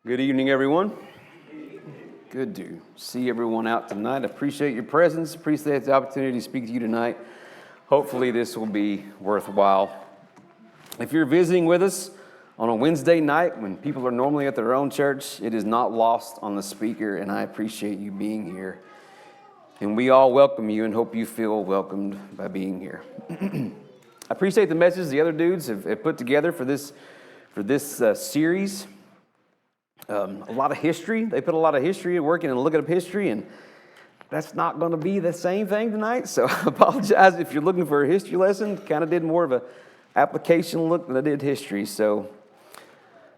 Good evening, everyone. Good to see everyone out tonight. I appreciate your presence. Appreciate the opportunity to speak to you tonight. Hopefully this will be worthwhile. If you're visiting with us on a Wednesday night when people are normally at their own church, it is not lost on the speaker, and I appreciate you being here. And we all welcome you and hope you feel welcomed by being here. I appreciate the message the other dudes have put together for this series. A lot of history. They put a lot of history working and looking up history, and that's not going to be the same thing tonight. So I apologize if you're looking for a history lesson. Kind of did more of a application look than I did history. So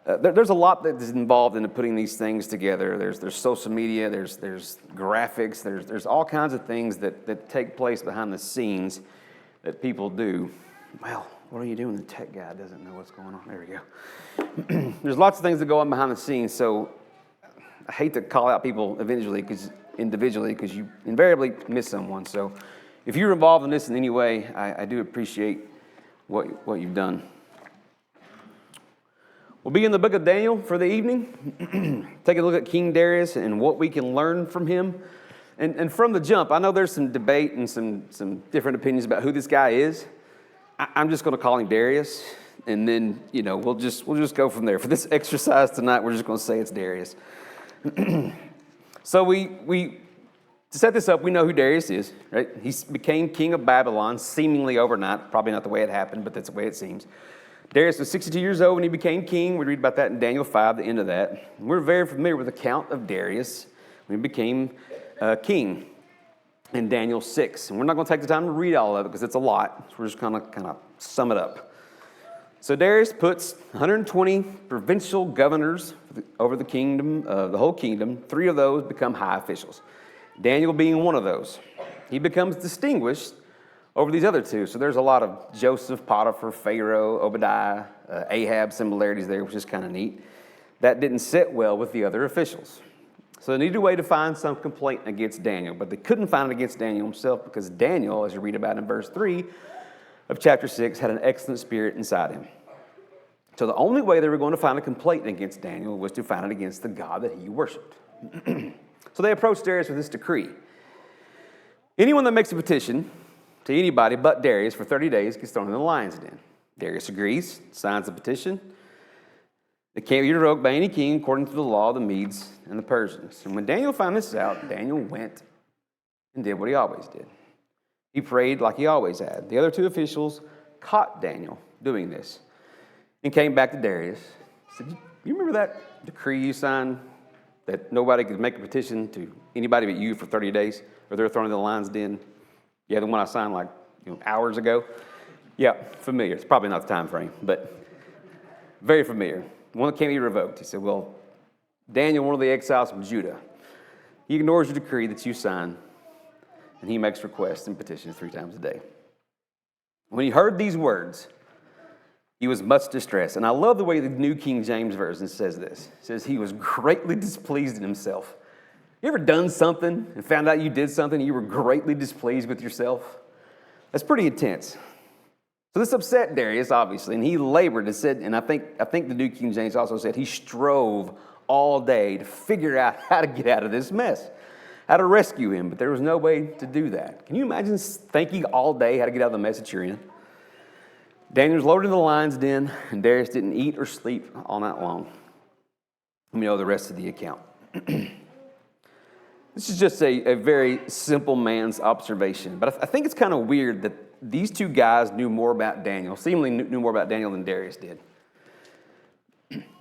there's a lot that is involved in putting these things together. There's social media. There's graphics. There's all kinds of things that take place behind the scenes that people do. Well, what are you doing? The tech guy doesn't know what's going on. There we go. There's lots of things that go on behind the scenes, so I hate to call out people individually because you invariably miss someone. So if you're involved in this in any way, I do appreciate what you've done. We'll be in the book of Daniel for the evening, taking a look at King Darius and what we can learn from him. And from the jump, I know there's some debate and some different opinions about who this guy is. I'm just going to call him Darius, and then, we'll just go from there. For this exercise tonight, we're just going to say it's Darius. So to set this up, we know who Darius is, right? He became king of Babylon seemingly overnight. Probably not the way it happened, but that's the way it seems. Darius was 62 years old when he became king. We read about that in Daniel 5, the end of that. We're very familiar with the account of Darius when he became king in Daniel 6. And we're not going to take the time to read all of it because it's a lot. So we're just going to kind of sum it up. So Darius puts 120 provincial governors over the kingdom, the whole kingdom. 3 of those become high officials, Daniel being one of those. He becomes distinguished over these other 2. So there's a lot of Joseph, Potiphar, Pharaoh, Obadiah, Ahab similarities there, which is kind of neat. That didn't sit well with the other officials. So they needed a way to find some complaint against Daniel, but they couldn't find it against Daniel himself because Daniel, as you read about in verse 3 of chapter 6, had an excellent spirit inside him. So the only way they were going to find a complaint against Daniel was to find it against the God that he worshiped. So they approached Darius with this decree. Anyone that makes a petition to anybody but Darius for 30 days gets thrown in the lion's den. Darius agrees, signs the petition. It can't be revoked by any king according to the law of the Medes and the Persians. And when Daniel found this out, Daniel went and did what he always did. He prayed like he always had. The other 2 officials caught Daniel doing this and came back to Darius. Said, you remember that decree you signed that nobody could make a petition to anybody but you for 30 days or they're thrown in the lion's den? Yeah, the one I signed hours ago. Yeah, familiar. It's probably not the time frame, but very familiar. One that can't be revoked. He said, well, Daniel, one of the exiles from Judah, he ignores your decree that you signed, and he makes requests and petitions 3 times a day. When he heard these words, he was much distressed. And I love the way the New King James Version says this. It says he was greatly displeased in himself. You ever done something and found out you did something and you were greatly displeased with yourself? That's pretty intense. So this upset Darius, obviously, and he labored and said, and I think the New King James also said he strove all day to figure out how to get out of this mess, how to rescue him, but there was no way to do that. Can you imagine thinking all day how to get out of the mess that you're in? Daniel was lowered in the lion's den, and Darius didn't eat or sleep all night long. We know the rest of the account. This is just a very simple man's observation, but I think it's kind of weird that these 2 guys knew more about Daniel, seemingly knew more about Daniel than Darius did.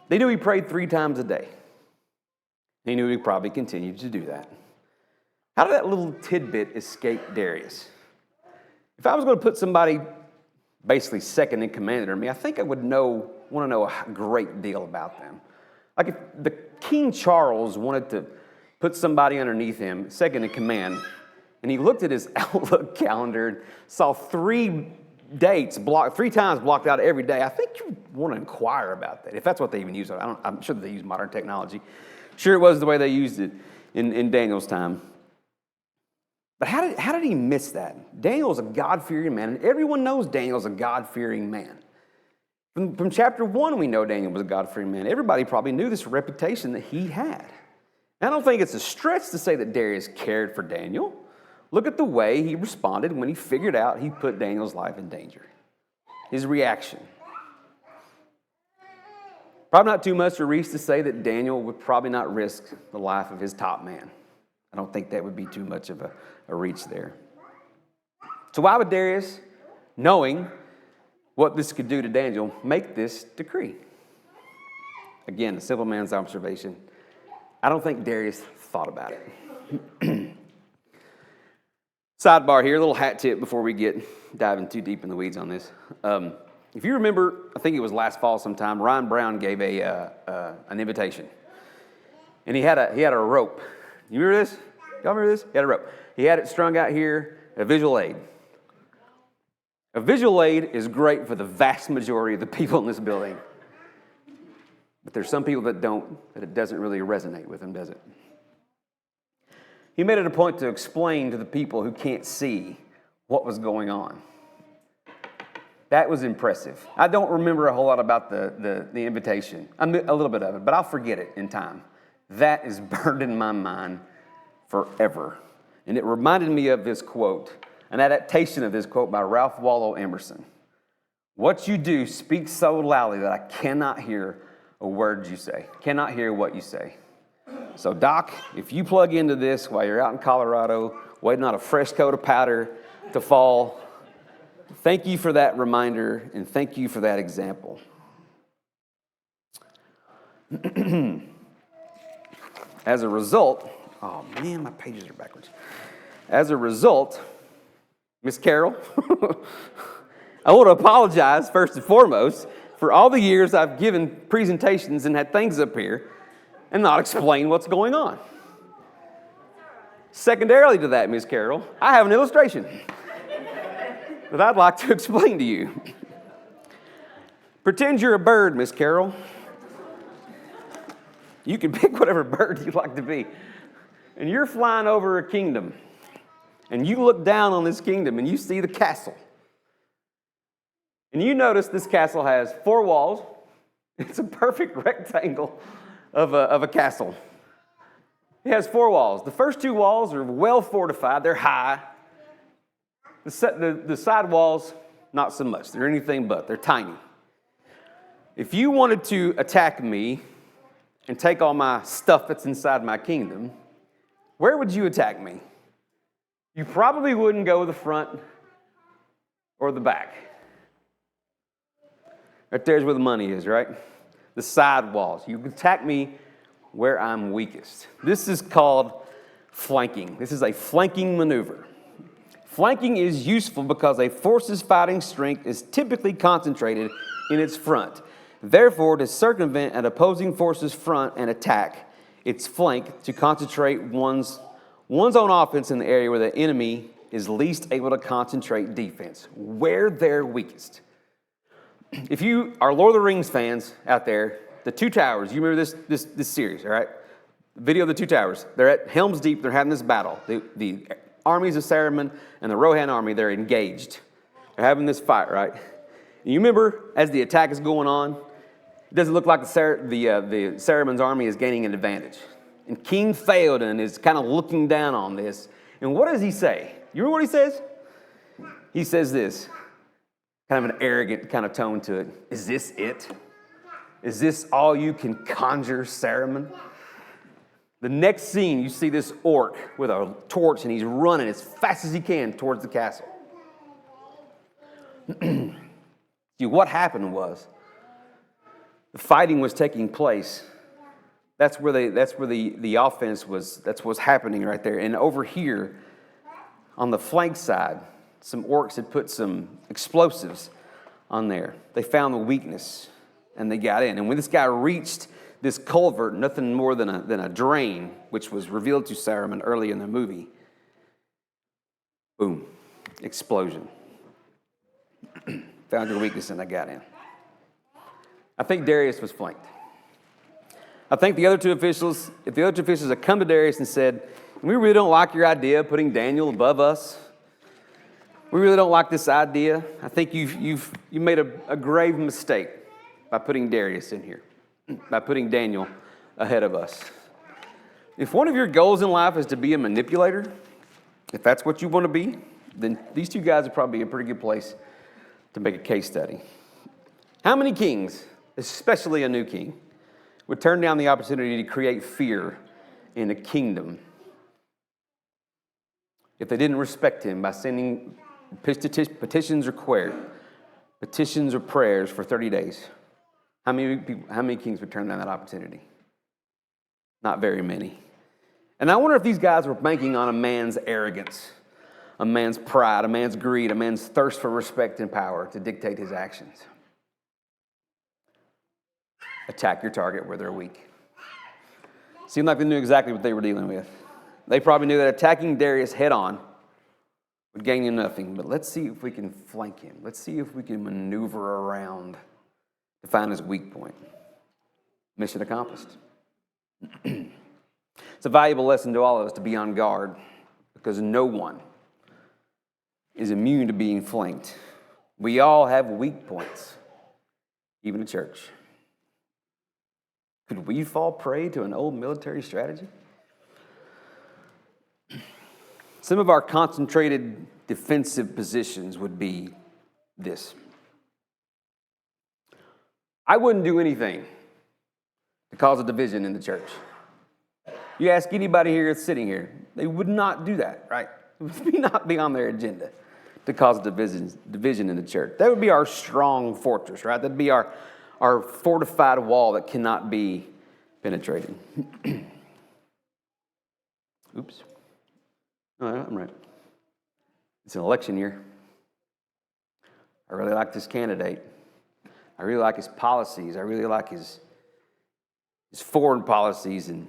They knew he prayed 3 times a day. They knew he probably continued to do that. How did that little tidbit escape Darius? If I was going to put somebody basically second in command under me, I think I would want to know a great deal about them. Like if the King Charles wanted to put somebody underneath him, second in command, and he looked at his Outlook calendar and saw 3 dates blocked, 3 times blocked out every day, I think you want to inquire about that, if that's what they even use. I'm sure that they use modern technology. Sure, it was the way they used it in Daniel's time. But how did he miss that? Daniel's a God-fearing man, and everyone knows Daniel's a God-fearing man. From chapter 1, we know Daniel was a God-fearing man. Everybody probably knew this reputation that he had. I don't think it's a stretch to say that Darius cared for Daniel. Look at the way he responded when he figured out he put Daniel's life in danger. His reaction. Probably not too much to reach to say that Daniel would probably not risk the life of his top man. I don't think that would be too much of a reach there. So why would Darius, knowing what this could do to Daniel, make this decree? Again, a simple man's observation. I don't think Darius thought about it. Sidebar here, a little hat tip before we get diving too deep in the weeds on this. If you remember, I think it was last fall sometime, Ryan Brown gave an invitation. And he had a rope. You remember this? Y'all remember this? He had a rope. He had it strung out here, a visual aid. A visual aid is great for the vast majority of the people in this building. But there's some people that it doesn't really resonate with them, does it? He made it a point to explain to the people who can't see what was going on. That was impressive. I don't remember a whole lot about the invitation. A little bit of it, but I'll forget it in time. That is burned in my mind forever. And it reminded me of this quote, an adaptation of this quote by Ralph Waldo Emerson. What you do speaks so loudly that I cannot hear a word you say, cannot hear what you say. So, Doc, if you plug into this while you're out in Colorado, waiting on a fresh coat of powder to fall, thank you for that reminder and thank you for that example. As a result, oh man, my pages are backwards. As a result, Miss Carol, I want to apologize first and foremost for all the years I've given presentations and had things up here and not explain what's going on. Secondarily to that, Miss Carol, I have an illustration that I'd like to explain to you. Pretend you're a bird, Miss Carol. You can pick whatever bird you'd like to be. And you're flying over a kingdom. And you look down on this kingdom and you see the castle. And you notice this castle has 4 walls. It's a perfect rectangle of a castle. It has 4 walls. The first 2 walls are well fortified. They're high. The side walls, not so much. They're anything but. They're tiny. If you wanted to attack me and take all my stuff that's inside my kingdom, where would you attack me? You probably wouldn't go the front or the back. Right there's where the money is, right? The side walls. You attack me where I'm weakest. This is called flanking. This is a flanking maneuver. Flanking is useful because a force's fighting strength is typically concentrated in its front. Therefore, to circumvent an opposing force's front and attack its flank, to concentrate one's own offense in the area where the enemy is least able to concentrate defense, where they're weakest. If you are Lord of the Rings fans out there, the 2 Towers, you remember this series, all right? The video of the 2 Towers. They're at Helm's Deep. They're having this battle. The armies of Saruman and the Rohan army, they're engaged. They're having this fight, right? And you remember, as the attack is going on, it doesn't look like the Saruman's army is gaining an advantage. And King Theoden is kind of looking down on this. And what does he say? You remember what he says? He says this, kind of an arrogant kind of tone to it. Is this it? Is this all you can conjure, Saruman? The next scene, you see this orc with a torch, and he's running as fast as he can towards the castle. See, what happened was, the fighting was taking place. That's where the offense was. That's what's happening right there. And over here, on the flank side, some orcs had put some explosives on there. They found the weakness, and they got in. And when this guy reached this culvert, nothing more than a drain, which was revealed to Saruman early in the movie, boom, explosion. Found your weakness, and I got in. I think Darius was flanked. I think if the other two officials had come to Darius and said, we really don't like your idea of putting Daniel above us. We really don't like this idea. I think you made a grave mistake. by putting Darius in here, by putting Daniel ahead of us. If one of your goals in life is to be a manipulator, if that's what you want to be, then these two guys would probably be a pretty good place to make a case study. How many kings, especially a new king, would turn down the opportunity to create fear in a kingdom if they didn't respect him by sending petitions or prayers for 30 days? How many kings would turn down that opportunity? Not very many. And I wonder if these guys were banking on a man's arrogance, a man's pride, a man's greed, a man's thirst for respect and power to dictate his actions. Attack your target where they're weak. Seemed like they knew exactly what they were dealing with. They probably knew that attacking Darius head on would gain him nothing, but let's see if we can flank him. Let's see if we can maneuver around to find his weak point. Mission accomplished. It's a valuable lesson to all of us to be on guard because no one is immune to being flanked. We all have weak points, even the church. Could we fall prey to an old military strategy? Some of our concentrated defensive positions would be this. I wouldn't do anything to cause a division in the church. You ask anybody here that's sitting here, they would not do that, right? It would not be on their agenda to cause a division in the church. That would be our strong fortress, right? That'd be our fortified wall that cannot be penetrated. Oops. No, I'm right. It's an election year. I really like this candidate. I really like his policies. I really like his foreign policies and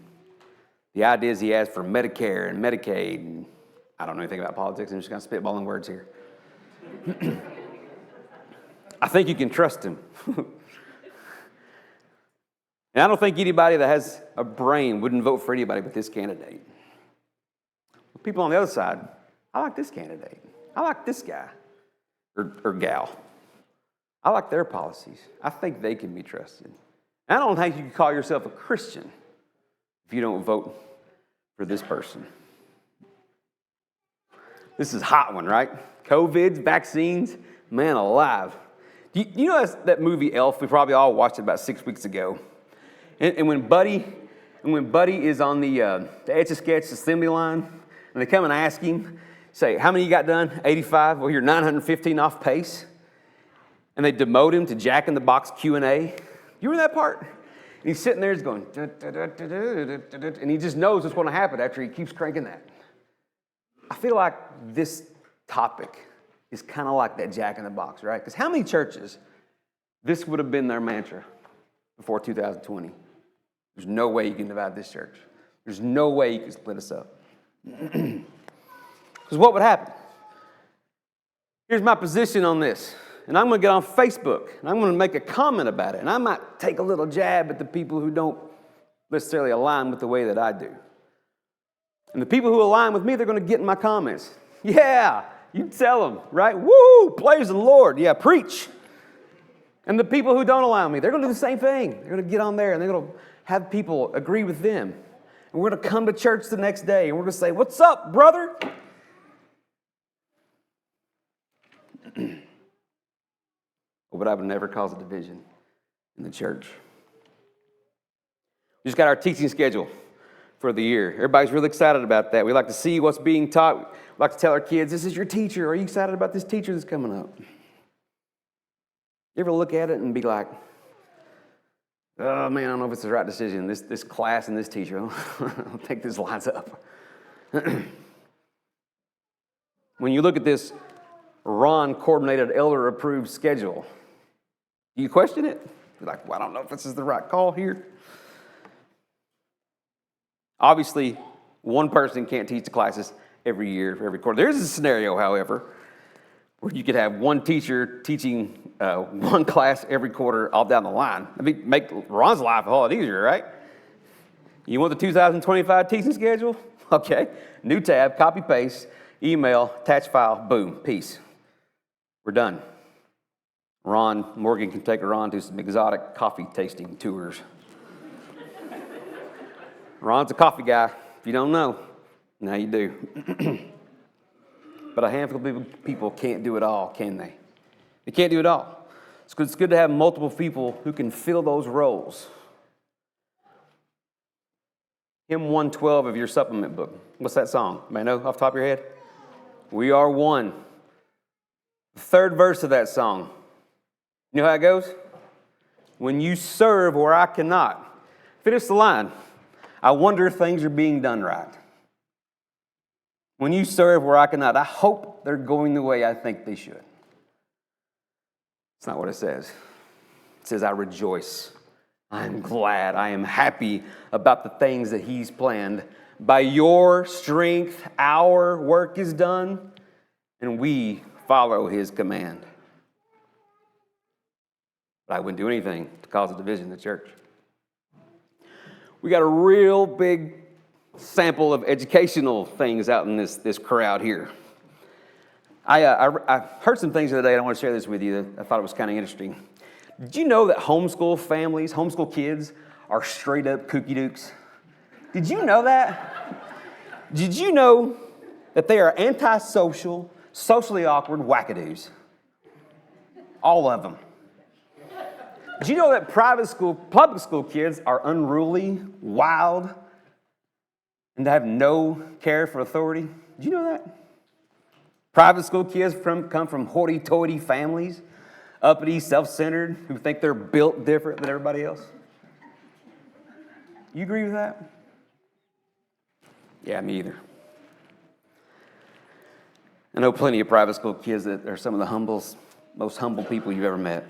the ideas he has for Medicare and Medicaid. And I don't know anything about politics. I'm just kind of spitballing words here. I think you can trust him. And I don't think anybody that has a brain wouldn't vote for anybody but this candidate. People on the other side, I like this candidate. I like this guy or gal. I like their policies. I think they can be trusted. I don't think you can call yourself a Christian if you don't vote for this person. This is a hot one, right? COVID, vaccines, man alive. You know that movie Elf? We probably all watched it about 6 weeks ago. And when Buddy is on the Etch-a-Sketch assembly line, and they come and ask him, say, how many you got done? 85? Well, you're 915 off pace. And they demote him to Jack in the Box Q&A. You remember that part? And he's sitting there, he's going, and he just knows what's going to happen after he keeps cranking that. I feel like this topic is kind of like that Jack in the Box, right? Because how many churches, this would have been their mantra before 2020? There's no way you can divide this church. There's no way you can split us up. Because what would happen? Here's my position on this. And I'm going to get on Facebook, and I'm going to make a comment about it. And I might take a little jab at the people who don't necessarily align with the way that I do. And the people who align with me, they're going to get in my comments. Yeah, you tell them, right? Woo, praise the Lord. Yeah, preach. And the people who don't align with me, they're going to do the same thing. They're going to get on there, and they're going to have people agree with them. And we're going to come to church the next day, and we're going to say, what's up, brother? But I would never cause a division in the church. We just got our teaching schedule for the year. Everybody's really excited about that. We like to see what's being taught. We like to tell our kids, this is your teacher. Are you excited about this teacher that's coming up? You ever look at it and be like, oh man, I don't know if it's the right decision. This class and this teacher, I don't think this lines up. When you look at this Ron coordinated, elder approved schedule, do you question it? You're like, well, I don't know if this is the right call here. Obviously, one person can't teach the classes every year, every quarter. There's a scenario, however, where you could have one teacher teaching one class every quarter all down the line. I mean, make Ron's life a whole lot easier, right? You want the 2025 teaching schedule? Okay. New tab, copy, paste, email, attach file, boom, peace. We're done. Morgan can take Ron to some exotic coffee tasting tours. Ron's a coffee guy. If you don't know, now you do. But a handful of people can't do it all, can they? They can't do it all. It's good to have multiple people who can fill those roles. Hymn 112 of your supplement book. What's that song? May I know off the top of your head? We are one. The third verse of that song. You know how it goes? When you serve where I cannot. Finish the line. I wonder if things are being done right. When you serve where I cannot, I hope they're going the way I think they should. It's not what it says. It says, I rejoice. I am glad. I am happy about the things that He's planned. By your strength, our work is done, and we follow His command. But I wouldn't do anything to cause a division in the church. We got a real big sample of educational things out in this crowd here. I heard some things the other day, and I want to share this with you. I thought it was kind of interesting. Did you know that homeschool families, homeschool kids, are straight up kooky dukes? Did you know that? Did you know that they are antisocial, socially awkward wackadoos? All of them. Did you know that public school kids are unruly, wild, and have no care for authority? Did you know that? Private school kids come from hoity-toity families, uppity, self-centered, who think they're built different than everybody else. You agree with that? Yeah, me either. I know plenty of private school kids that are some of the most humble people you've ever met.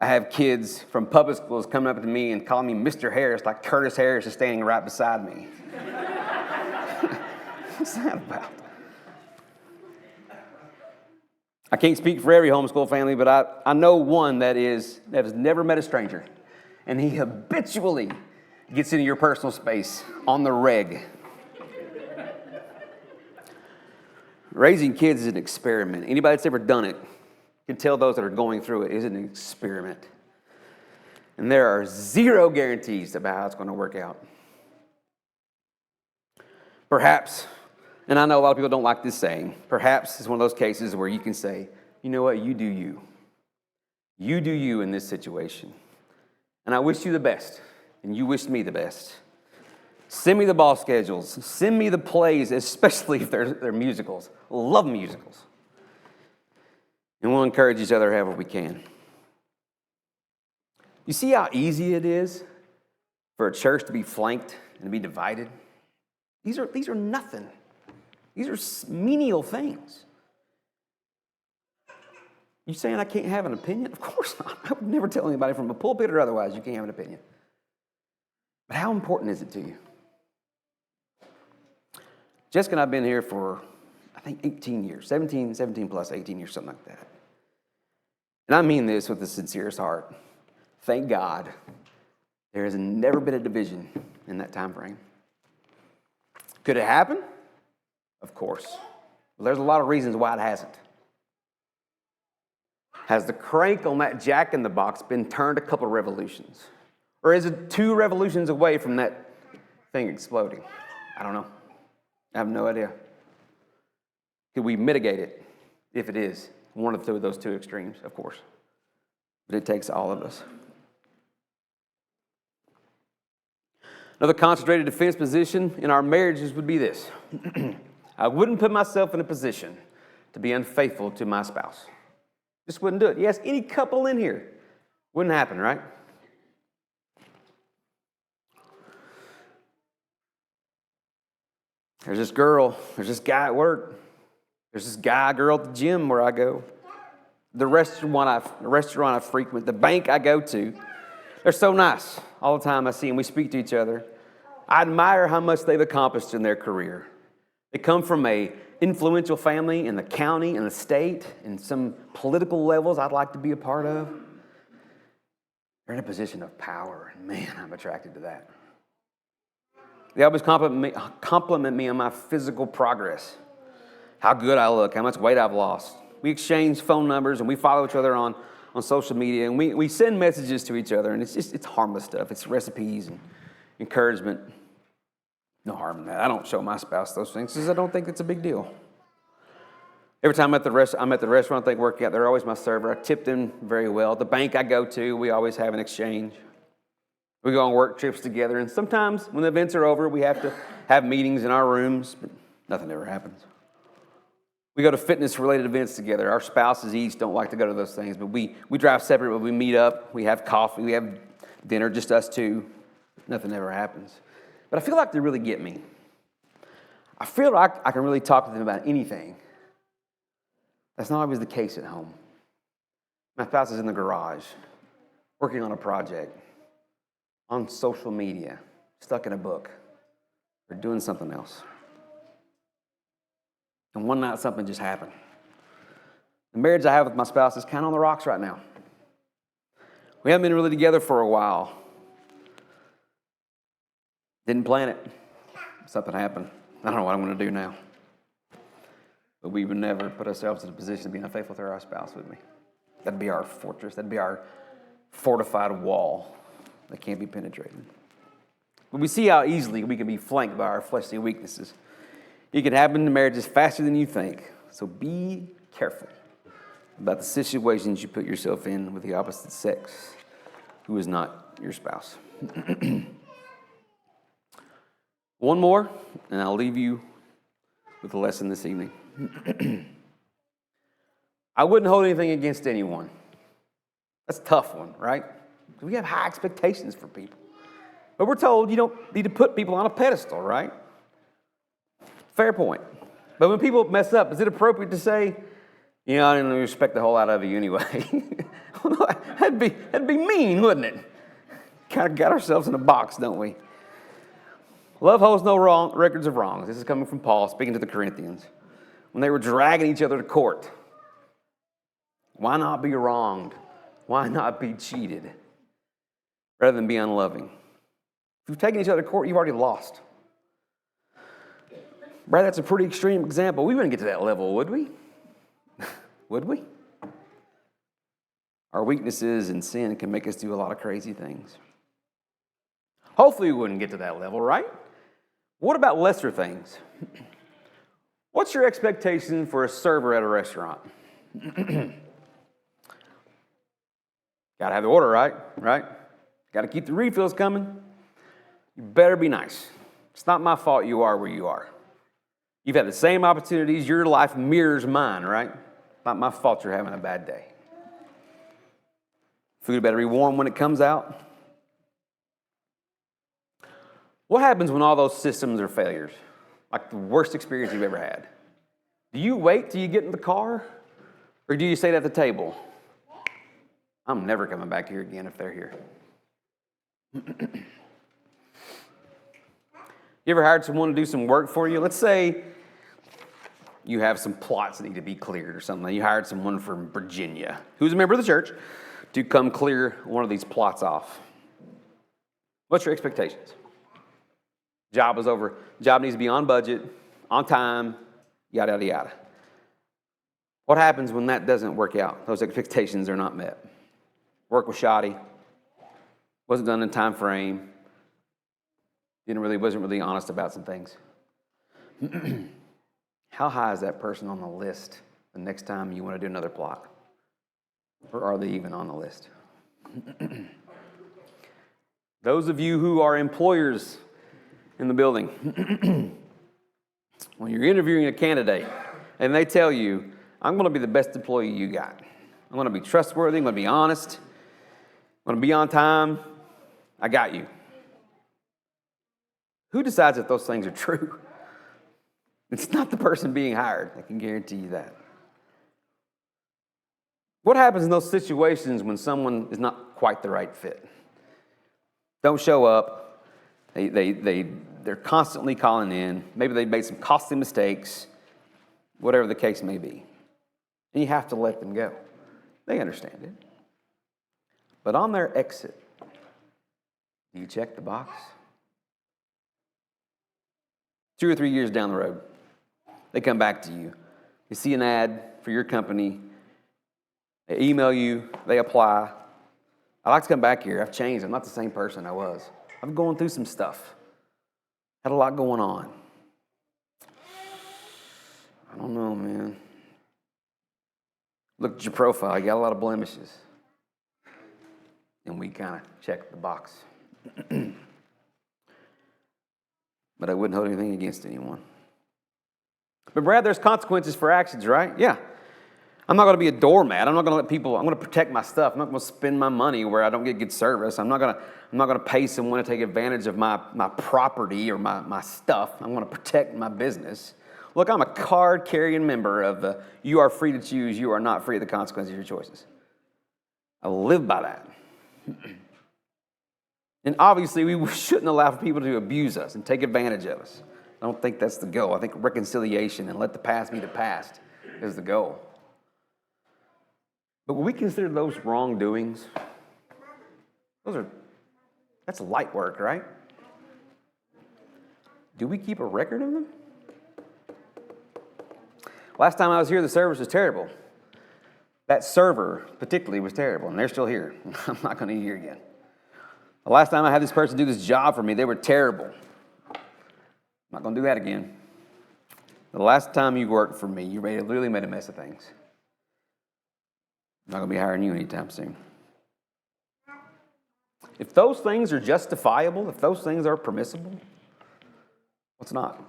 I have kids from public schools coming up to me and calling me Mr. Harris, like Curtis Harris is standing right beside me. What's that about? I can't speak for every homeschool family, but I know one that has never met a stranger, and he habitually gets into your personal space on the reg. Raising kids is an experiment. Anybody that's ever done it can tell those that are going through it is an experiment. And there are zero guarantees about how it's going to work out. Perhaps, and I know a lot of people don't like this saying, perhaps it's one of those cases where you can say, you know what, you do you. You do you in this situation. And I wish you the best, and you wish me the best. Send me the ball schedules. Send me the plays, especially if they're musicals. Love musicals. And we'll encourage each other however we can. You see how easy it is for a church to be flanked and to be divided? These are nothing. These are menial things. You saying I can't have an opinion? Of course not. I would never tell anybody from a pulpit or otherwise you can't have an opinion. But how important is it to you? Jessica and I have been here for, I think, 18 years. 17 plus 18 years, something like that. And I mean this with the sincerest heart. Thank God there has never been a division in that time frame. Could it happen? Of course. Well, there's a lot of reasons why it hasn't. Has the crank on that jack in the box been turned a couple of revolutions? Or is it 2 revolutions away from that thing exploding? I don't know. I have no idea. Could we mitigate it if it is one of those 2 extremes? Of course. But it takes all of us. Another concentrated defense position in our marriages would be this. I wouldn't put myself in a position to be unfaithful to my spouse. Just wouldn't do it. Yes, any couple in here. Wouldn't happen, right? There's this girl, there's this guy at work, there's this girl at the gym where I go, the restaurant I frequent, the bank I go to. They're so nice. All the time I see them, we speak to each other. I admire how much they've accomplished in their career. They come from a influential family in the county and the state and some political levels I'd like to be a part of. They're in a position of power, and man, I'm attracted to that. They always compliment me on my physical progress, how good I look, how much weight I've lost, We exchange phone numbers and we follow each other on social media, and we send messages to each other, and it's harmless stuff. It's recipes and encouragement. No harm in that. I don't show my spouse those things because I don't think it's a big deal. Every time I'm at the restaurant, they work out. They're always my server. I tip them very well. At the bank I go to, we always have an exchange. We go on work trips together, and sometimes when the events are over, we have to have meetings in our rooms, but nothing ever happens. We go to fitness-related events together. Our spouses each don't like to go to those things, but we drive separate, but we meet up, we have coffee, we have dinner, just us two. Nothing ever happens. But I feel like they really get me. I feel like I can really talk to them about anything. That's not always the case at home. My spouse is in the garage, working on a project, on social media, stuck in a book, or doing something else. And one night something just happened. The marriage I have with my spouse is kind of on the rocks right now. We haven't been really together for a while. Didn't plan it. Something happened. I don't know what I'm going to do now. But we would never put ourselves in a position of being unfaithful to our spouse, would we? That'd be our fortress. That'd be our fortified wall that can't be penetrated. But we see how easily we can be flanked by our fleshly weaknesses. It can happen in marriages faster than you think. So be careful about the situations you put yourself in with the opposite sex who is not your spouse. One more, and I'll leave you with a lesson this evening. I wouldn't hold anything against anyone. That's a tough one, right? We have high expectations for people. But we're told you don't need to put people on a pedestal, right? Fair point. But when people mess up, is it appropriate to say, you know, I didn't respect the whole lot of you anyway? That'd be mean, wouldn't it? Kind of got ourselves in a box, don't we? Love holds no records of wrongs. This is coming from Paul speaking to the Corinthians. When they were dragging each other to court, why not be wronged? Why not be cheated? Rather than be unloving. If you've taken each other to court, you've already lost. Brad, that's a pretty extreme example. We wouldn't get to that level, would we? Would we? Our weaknesses and sin can make us do a lot of crazy things. Hopefully we wouldn't get to that level, right? What about lesser things? What's your expectation for a server at a restaurant? Got to have the order right? Got to keep the refills coming. You better be nice. It's not my fault you are where you are. You've had the same opportunities. Your life mirrors mine, right? Not my fault you're having a bad day. Food better be warm when it comes out. What happens when all those systems are failures? Like the worst experience you've ever had. Do you wait till you get in the car? Or do you say at the table, I'm never coming back here again if they're here? You ever hired someone to do some work for you? Let's say you have some plots that need to be cleared or something. You hired someone from Virginia, who's a member of the church, to come clear one of these plots off. What's your expectations? Job is over. Job needs to be on budget, on time, yada, yada, yada. What happens when that doesn't work out? Those expectations are not met. Work was shoddy. Wasn't done in time frame. Wasn't really honest about some things. How high is that person on the list the next time you want to do another plot? Or are they even on the list? Those of you who are employers in the building, when you're interviewing a candidate and they tell you, I'm going to be the best employee you got. I'm going to be trustworthy. I'm going to be honest. I'm going to be on time. I got you. Who decides if those things are true? It's not the person being hired. I can guarantee you that. What happens in those situations when someone is not quite the right fit? Don't show up. They're constantly calling in. Maybe they made some costly mistakes, whatever the case may be. And you have to let them go. They understand it. But on their exit, do you check the box? 2 or 3 years down the road, they come back to you. You see an ad for your company. They email you, they apply. I'd like to come back here. I've changed. I'm not the same person I was. I'm going through some stuff. Had a lot going on. I don't know, man. Look at your profile. You got a lot of blemishes. And we kind of check the box. But I wouldn't hold anything against anyone. But Brad, there's consequences for actions, right? Yeah. I'm not going to be a doormat. I'm not going to let people, I'm going to protect my stuff. I'm not going to spend my money where I don't get good service. I'm not going to pay someone to take advantage of my property or my stuff. I'm going to protect my business. Look, I'm a card-carrying member of the you are free to choose, you are not free of the consequences of your choices. I live by that. And obviously, we shouldn't allow for people to abuse us and take advantage of us. I don't think that's the goal. I think reconciliation and let the past be the past is the goal. But when we consider those wrongdoings, that's light work, right? Do we keep a record of them? Last time I was here, the service was terrible. That server particularly was terrible, and they're still here. I'm not going to eat here again. The last time I had this person do this job for me, they were terrible. I'm not going to do that again. The last time you worked for me, you literally made a mess of things. I'm not going to be hiring you anytime soon. If those things are justifiable, if those things are permissible, what's not?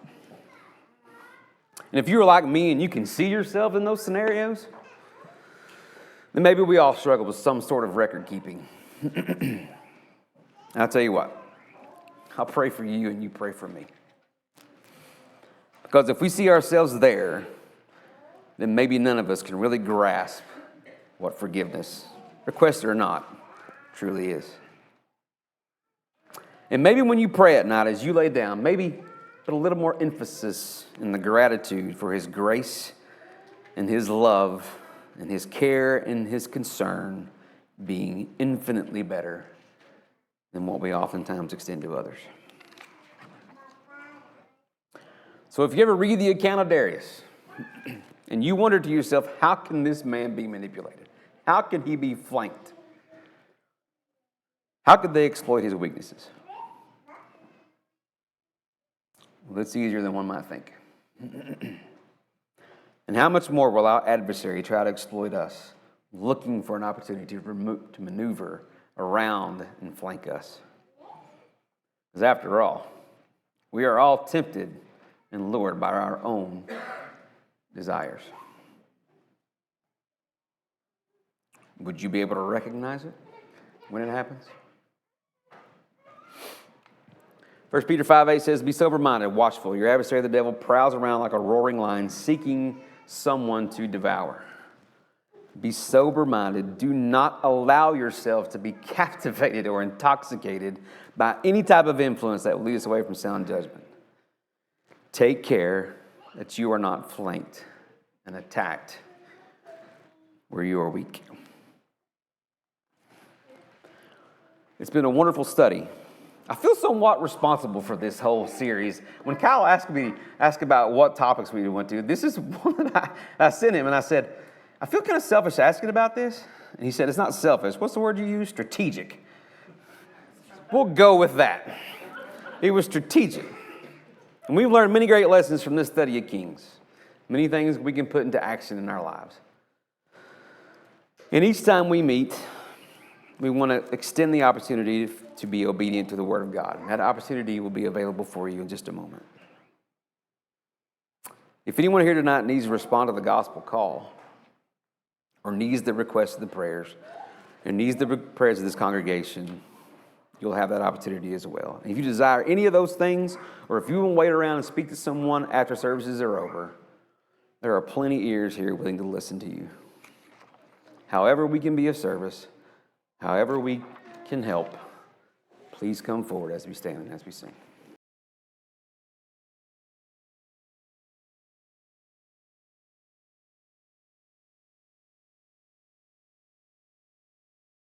And if you're like me and you can see yourself in those scenarios, then maybe we all struggle with some sort of record keeping. And I'll tell you what, I'll pray for you and you pray for me. Because if we see ourselves there, then maybe none of us can really grasp what forgiveness, requested or not, truly is. And maybe when you pray at night, as you lay down, maybe put a little more emphasis in the gratitude for His grace and His love and His care and His concern being infinitely better than what we oftentimes extend to others. So if you ever read the account of Darius and you wonder to yourself, how can this man be manipulated? How can he be flanked? How could they exploit his weaknesses? Well, it's easier than one might think. And how much more will our adversary try to exploit us, looking for an opportunity to maneuver around and flank us? Because after all, we are all tempted and lured by our own desires. Would you be able to recognize it when it happens? 1 Peter 5:8 says, be sober-minded, watchful. Your adversary, the devil, prowls around like a roaring lion, seeking someone to devour. Be sober-minded. Do not allow yourself to be captivated or intoxicated by any type of influence that will lead us away from sound judgment. Take care that you are not flanked and attacked where you are weak. It's been a wonderful study. I feel somewhat responsible for this whole series. When Kyle asked about what topics we went to, this is one that I sent him, and I said, I feel kind of selfish asking about this. And he said, it's not selfish. What's the word you use? Strategic. We'll go with that. It was strategic. And we've learned many great lessons from this study of Kings. Many things we can put into action in our lives. And each time we meet, we want to extend the opportunity to be obedient to the Word of God. And that opportunity will be available for you in just a moment. If anyone here tonight needs to respond to the gospel call, or needs the request of the prayers, and needs the prayers of this congregation, you'll have that opportunity as well. And if you desire any of those things, or if you want to wait around and speak to someone after services are over, there are plenty of ears here willing to listen to you. However we can be of service, however we can help, please come forward as we stand and as we sing.